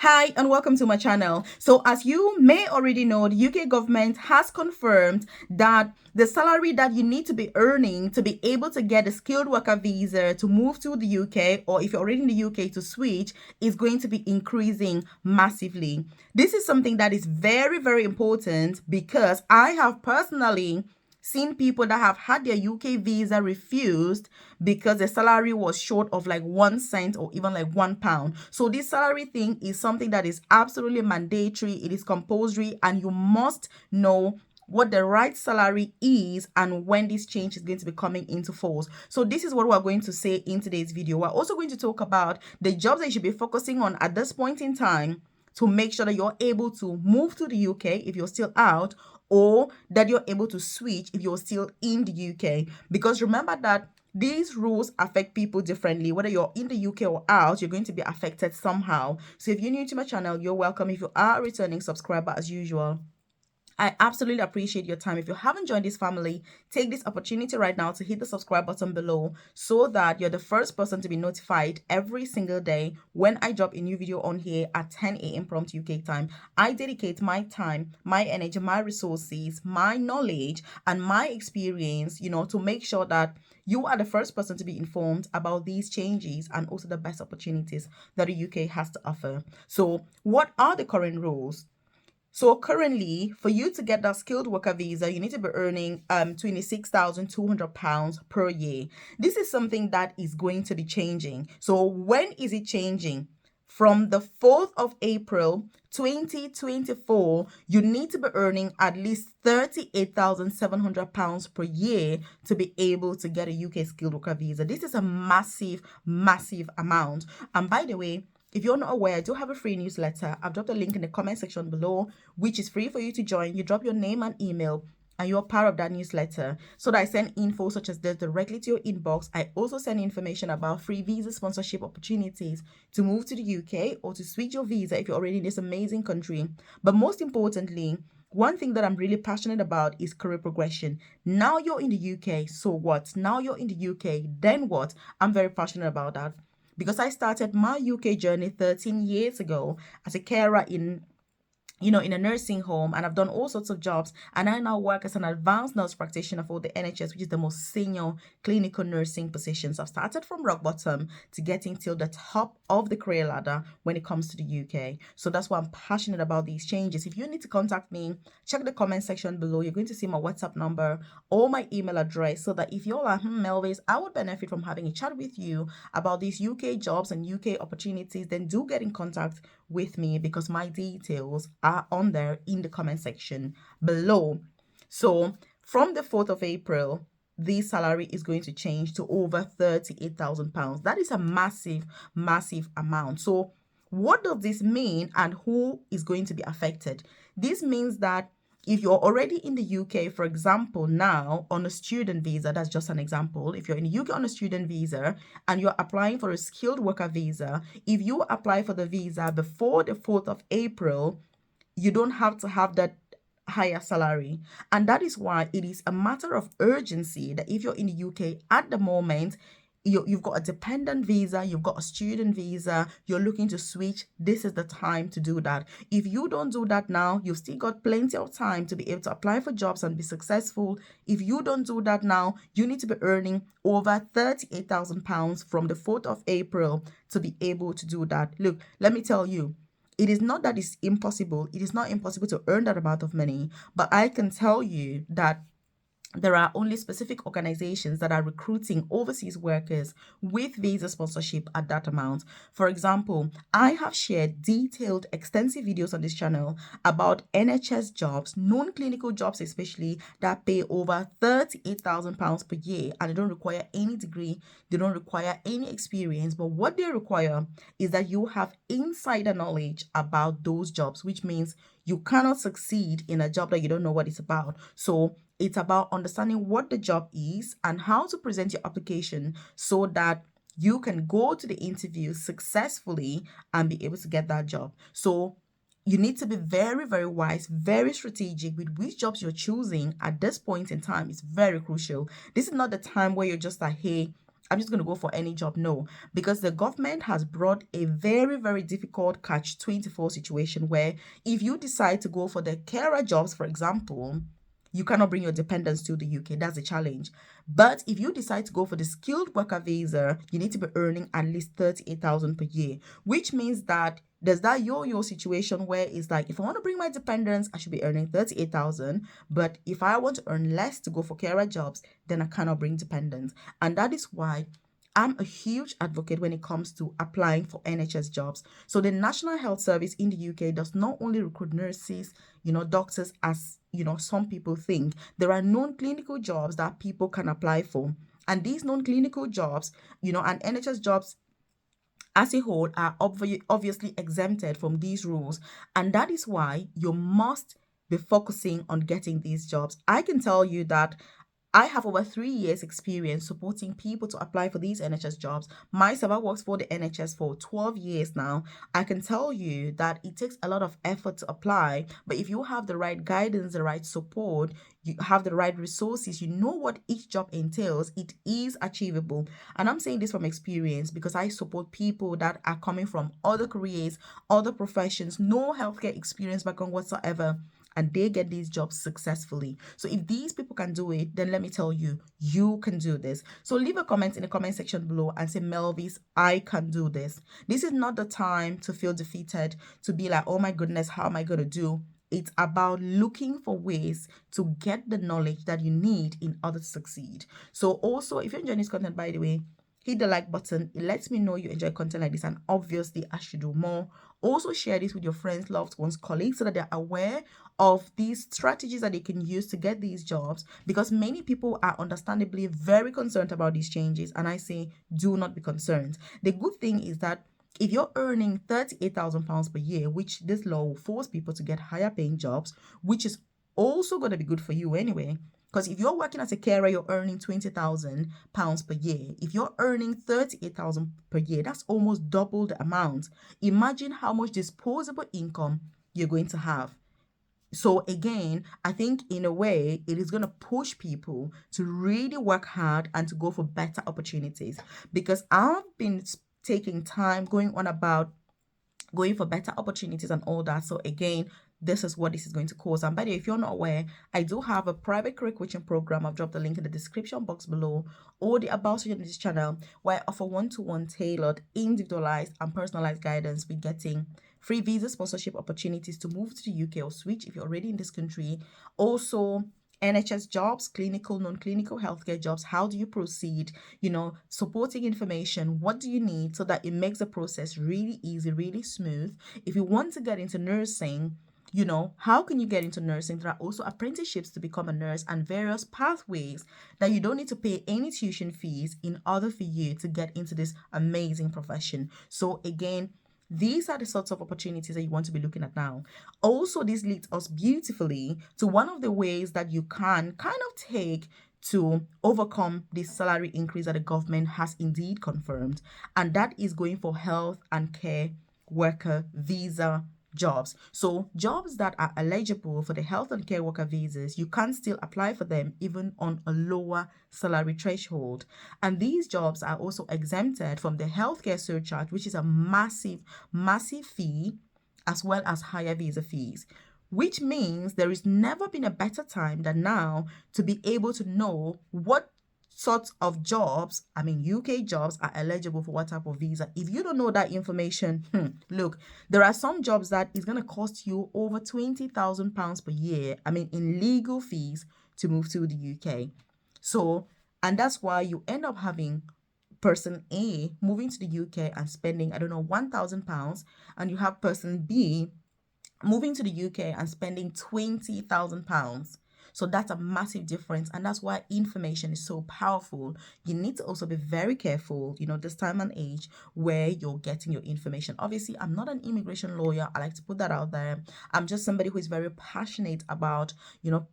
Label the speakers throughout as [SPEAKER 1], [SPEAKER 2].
[SPEAKER 1] Hi and welcome to my channel. So as you may already know, the UK government has confirmed that the salary that you need to be earning to be able to get a skilled worker visa to move to the UK, or if you're already in the UK to switch, is going to be increasing massively. This is something that is very, very important because I have personally seen people that have had their UK visa refused because the salary was short of like 1 cent or even like £1. So this salary thing is something that is absolutely mandatory. It is compulsory, and you must know what the right salary is and when this change is going to be coming into force. So this is what we're going to say in today's video. We're also going to talk about the jobs that you should be focusing on at this point in time to make sure that you're able to move to the UK if you're still out, or that you're able to switch if you're still in the UK. Because remember that these rules affect people differently. Whether you're in the UK or out, you're going to be affected somehow. So if you're new to my channel, you're welcome. If you are a returning subscriber, as usual, I absolutely appreciate your time. If you haven't joined this family, take this opportunity right now to hit the subscribe button below so that you're the first person to be notified every single day when I drop a new video on here at 10 a.m. prompt UK time. I dedicate my time, my energy, my resources, my knowledge, and my experience, to make sure that you are the first person to be informed about these changes and also the best opportunities that the UK has to offer. So, what are the current rules? So currently, for you to get that skilled worker visa, you need to be earning £26,200 per year. This is something that is going to be changing. So when is it changing? From the 4th of April 2024, you need to be earning at least £38,700 per year to be able to get a UK skilled worker visa. This is a massive, massive amount. And by the way, if you're not aware, I do have a free newsletter. I've dropped a link in the comment section below, which is free for you to join. You drop your name and email, and you're part of that newsletter. So that I send info such as this directly to your inbox. I also send information about free visa sponsorship opportunities to move to the UK or to switch your visa if you're already in this amazing country. But most importantly, one thing that I'm really passionate about is career progression. Now you're in the UK, so what? Now you're in the UK, then what? I'm very passionate about that, because I started my UK journey 13 years ago as a carer in a nursing home, and I've done all sorts of jobs, and I now work as an advanced nurse practitioner for the NHS, which is the most senior clinical nursing positions. I've started from rock bottom to getting till the top of the career ladder when it comes to the UK. So that's why I'm passionate about these changes. If you need to contact me, check the comment section below. You're going to see my WhatsApp number or my email address, so that if you're like, Melvis, I would benefit from having a chat with you about these UK jobs and UK opportunities, then do get in contact with me, because my details are on there in the comment section below. So from the 4th of April, the salary is going to change to over £38,000. That is a massive, massive amount. So what does this mean, and who is going to be affected? This means that if you're already in the UK, for example, now on a student visa, that's just an example. If you're in the UK on a student visa and you're applying for a skilled worker visa, if you apply for the visa before the 4th of April, you don't have to have that higher salary. And that is why it is a matter of urgency that if you're in the UK at the moment, you've got a dependent visa, you've got a student visa, you're looking to switch, this is the time to do that. If you don't do that now, you've still got plenty of time to be able to apply for jobs and be successful. If you don't do that now, you need to be earning over £38,000 from the 4th of April to be able to do that. Look, let me tell you, it is not that it's impossible. It is not impossible to earn that amount of money, but I can tell you that there are only specific organizations that are recruiting overseas workers with visa sponsorship at that amount. For example, I have shared detailed, extensive videos on this channel about NHS jobs, non-clinical jobs especially, that pay over £38,000 per year, and they don't require any degree, they don't require any experience, but what they require is that you have insider knowledge about those jobs, which means you cannot succeed in a job that you don't know what it's about. So it's about understanding what the job is and how to present your application so that you can go to the interview successfully and be able to get that job. So you need to be very, very wise, very strategic with which jobs you're choosing at this point in time. It's very crucial. This is not the time where you're just like, hey, I'm just going to go for any job. No, because the government has brought a very, very difficult catch-24 situation where if you decide to go for the carer jobs, for example, you cannot bring your dependents to the UK. That's a challenge. But if you decide to go for the skilled worker visa, you need to be earning at least 38,000 per year, which means that there's that yo-yo situation where it's like, if I want to bring my dependents, I should be earning 38,000. But if I want to earn less to go for carer jobs, then I cannot bring dependents. And that is why I'm a huge advocate when it comes to applying for NHS jobs. So the National Health Service in the UK does not only recruit nurses, doctors, as some people think. There are non-clinical jobs that people can apply for. And these non-clinical jobs, and NHS jobs as a whole are obviously exempted from these rules. And that is why you must be focusing on getting these jobs. I can tell you that I have over 3 years experience supporting people to apply for these NHS jobs. Myself, I worked for the NHS for 12 years now. I can tell you that it takes a lot of effort to apply, but if you have the right guidance, the right support, you have the right resources, you know what each job entails, it is achievable. And I'm saying this from experience because I support people that are coming from other careers, other professions, no healthcare experience background whatsoever, and they get these jobs successfully. So if these people can do it, then let me tell you, you can do this. So leave a comment in the comment section below and say, Melvis, I can do this. This is not the time to feel defeated, to be like, oh my goodness, how am I going to do? It's about looking for ways to get the knowledge that you need in order to succeed. So also, if you're enjoying this content, by the way, hit the like button. It lets me know you enjoy content like this, and obviously I should do more. Also share this with your friends, loved ones, colleagues, so that they're aware of these strategies that they can use to get these jobs, because many people are understandably very concerned about these changes, and I say do not be concerned. The good thing is that if you're earning £38,000 per year, which this law will force people to get higher paying jobs, which is also going to be good for you anyway. Because if you're working as a carer, you're earning £20,000 per year. If you're earning £38,000 per year, that's almost double the amount. Imagine how much disposable income you're going to have. So again, I think in a way, it is going to push people to really work hard and to go for better opportunities. Because I've been taking time going on about going for better opportunities and all that. So again, this is what this is going to cause. And by the way, if you're not aware, I do have a private career coaching program. I've dropped the link in the description box below, or the about section of this channel, where I offer one-to-one tailored, individualized and personalized guidance with getting free visa sponsorship opportunities to move to the UK or switch if you're already in this country. Also, NHS jobs, clinical, non-clinical healthcare jobs. How do you proceed? Supporting information. What do you need so that it makes the process really easy, really smooth? If you want to get into nursing, how can you get into nursing? There are also apprenticeships to become a nurse and various pathways that you don't need to pay any tuition fees in order for you to get into this amazing profession. So again, these are the sorts of opportunities that you want to be looking at now. Also, this leads us beautifully to one of the ways that you can kind of take to overcome this salary increase that the government has indeed confirmed. And that is going for health and care worker visa jobs. So jobs that are eligible for the health and care worker visas, you can still apply for them even on a lower salary threshold. And these jobs are also exempted from the healthcare surcharge, which is a massive, massive fee, as well as higher visa fees, which means there has never been a better time than now to be able to know what sorts of jobs, UK jobs, are eligible for what type of visa. If you don't know that information, look, there are some jobs that is going to cost you over £20,000 per year, in legal fees to move to the UK. So, and that's why you end up having person A moving to the UK and spending, £1,000, and you have person B moving to the UK and spending £20,000. So that's a massive difference, and that's why information is so powerful. You need to also be very careful, this time and age where you're getting your information. Obviously, I'm not an immigration lawyer. I like to put that out there. I'm just somebody who is very passionate about,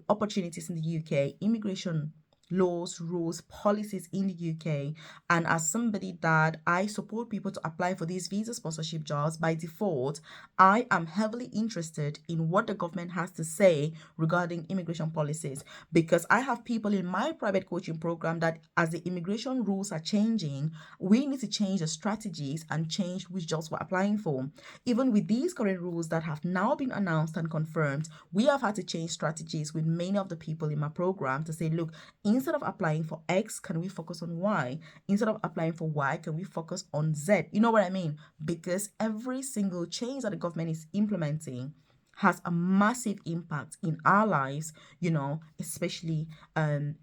[SPEAKER 1] opportunities in the UK. Immigration laws, rules, policies in the UK. And as somebody that I support people to apply for these visa sponsorship jobs, by default, I am heavily interested in what the government has to say regarding immigration policies, because I have people in my private coaching program that as the immigration rules are changing, we need to change the strategies and change which jobs we're applying for. Even with these current rules that have now been announced and confirmed, we have had to change strategies with many of the people in my program to say, look, instead of applying for X, can we focus on Y? Instead of applying for Y, can we focus on Z? You know what I mean? Because every single change that the government is implementing has a massive impact in our lives, especially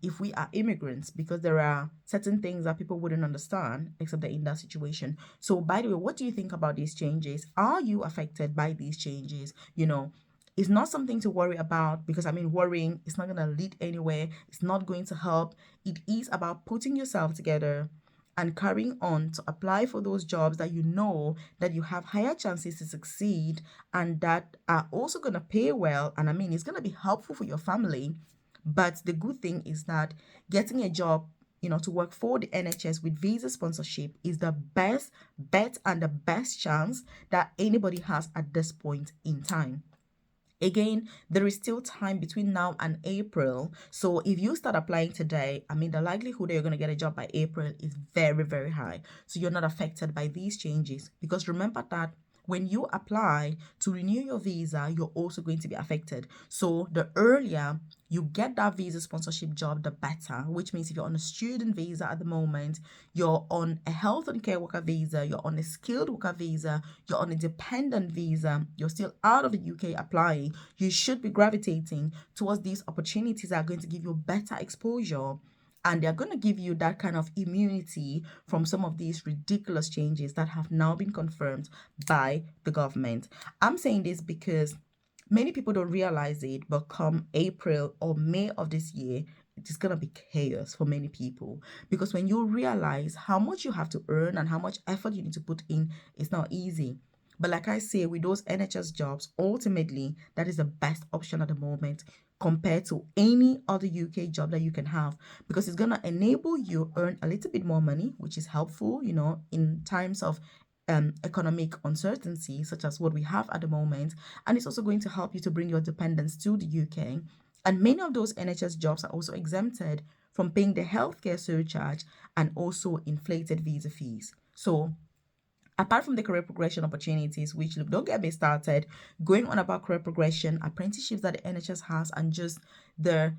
[SPEAKER 1] if we are immigrants, because there are certain things that people wouldn't understand except they're in that situation. So, by the way, what do you think about these changes? Are you affected by these changes? It's not something to worry about, because worrying is not going to lead anywhere. It's not going to help. It is about putting yourself together and carrying on to apply for those jobs that you know that you have higher chances to succeed and that are also going to pay well. And it's going to be helpful for your family. But the good thing is that getting a job, to work for the NHS with visa sponsorship is the best bet and the best chance that anybody has at this point in time. Again, there is still time between now and April. So if you start applying today, the likelihood that you're going to get a job by April is very, very high. So you're not affected by these changes, because remember that when you apply to renew your visa, you're also going to be affected. So the earlier you get that visa sponsorship job, the better, which means if you're on a student visa at the moment, you're on a health and care worker visa, you're on a skilled worker visa, you're on a dependent visa, you're still out of the UK applying, you should be gravitating towards these opportunities that are going to give you better exposure, and they're going to give you that kind of immunity from some of these ridiculous changes that have now been confirmed by the government. I'm saying this because many people don't realize it, but come April or May of this year, it is going to be chaos for many people, because when you realize how much you have to earn and how much effort you need to put in, it's not easy. But like I say, with those NHS jobs, ultimately, that is the best option at the moment compared to any other UK job that you can have, because it's going to enable you earn a little bit more money, which is helpful, in times of economic uncertainty, such as what we have at the moment. And it's also going to help you to bring your dependents to the UK. And many of those NHS jobs are also exempted from paying the healthcare surcharge and also inflated visa fees. So apart from the career progression opportunities, which, look, don't get me started going on about career progression, apprenticeships that the NHS has, and just the,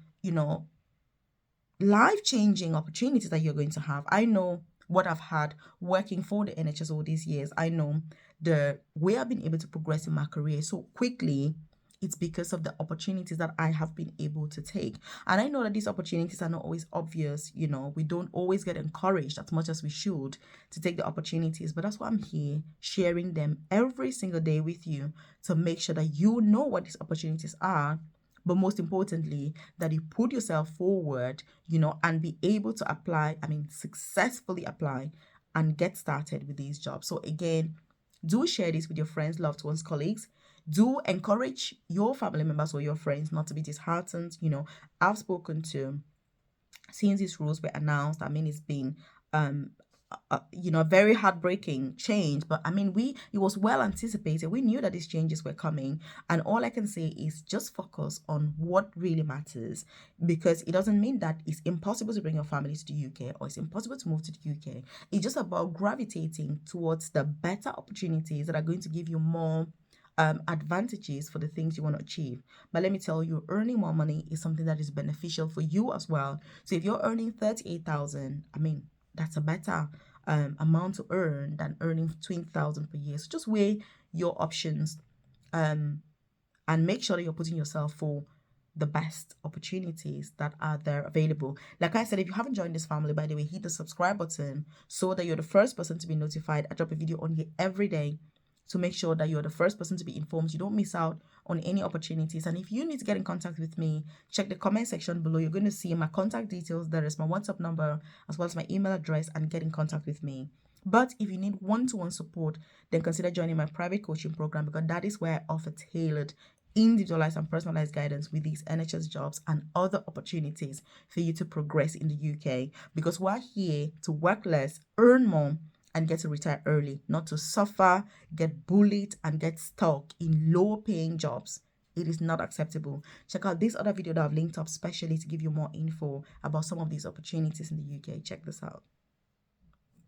[SPEAKER 1] life-changing opportunities that you're going to have. I know what I've had working for the NHS all these years. I know the way I've been able to progress in my career so quickly. It's because of the opportunities that I have been able to take. And I know that these opportunities are not always obvious. We don't always get encouraged as much as we should to take the opportunities. But that's why I'm here sharing them every single day with you, to make sure that you know what these opportunities are. But most importantly, that you put yourself forward, and be able to apply, successfully apply and get started with these jobs. So again, do share this with your friends, loved ones, colleagues. Do encourage your family members or your friends not to be disheartened. I've spoken to, since these rules were announced, it's been a very heartbreaking change, but it was well anticipated. We knew that these changes were coming, and all I can say is just focus on what really matters, because it doesn't mean that it's impossible to bring your family to the UK or it's impossible to move to the UK. It's just about gravitating towards the better opportunities that are going to give you more advantages for the things you want to achieve. But let me tell you, earning more money is something that is beneficial for you as well. So if you're earning 38,000, that's a better amount to earn than earning 20,000 per year. So just weigh your options and make sure that you're putting yourself for the best opportunities that are there available. Like I said, if you haven't joined this family, by the way, hit the subscribe button so that you're the first person to be notified. I drop a video on here every day to make sure that you're the first person to be informed. You don't miss out on any opportunities. And if you need to get in contact with me, check the comment section below. You're going to see my contact details. There is my WhatsApp number as well as my email address, and get in contact with me. But if you need one-to-one support, then consider joining my private coaching program, because that is where I offer tailored individualized and personalized guidance with these NHS jobs and other opportunities for you to progress in the UK, because we're here to work less, earn more, and get to retire early, not to suffer, get bullied, and get stuck in low paying jobs. It is not acceptable. Check out this other video that I've linked up specially to give you more info about some of these opportunities in the UK. Check this out.